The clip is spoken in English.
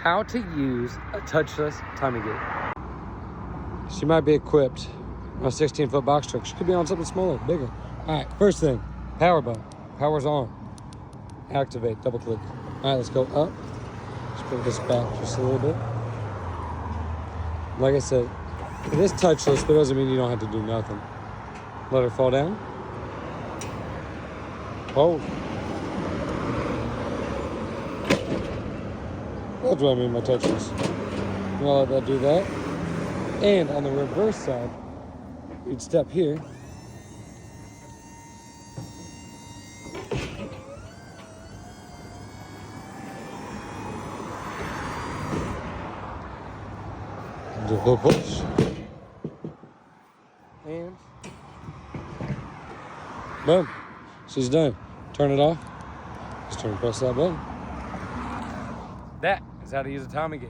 how to use a touchless timing gate. She might be equipped on a 16-foot box truck. She could be on something smaller, bigger. All right, first thing, power button. Power's on. Activate, double click. All right, let's go up. Let's put this back just a little bit. Like I said, it is touchless, but it doesn't mean you don't have to do nothing. Let her fall down. Hold. That's what I mean by touchless. I'm gonna let that do that. And on the reverse side, you'd step here. Do a little push. And boom. She's done. Turn it off. Just press that button. That is how to use a timing gate.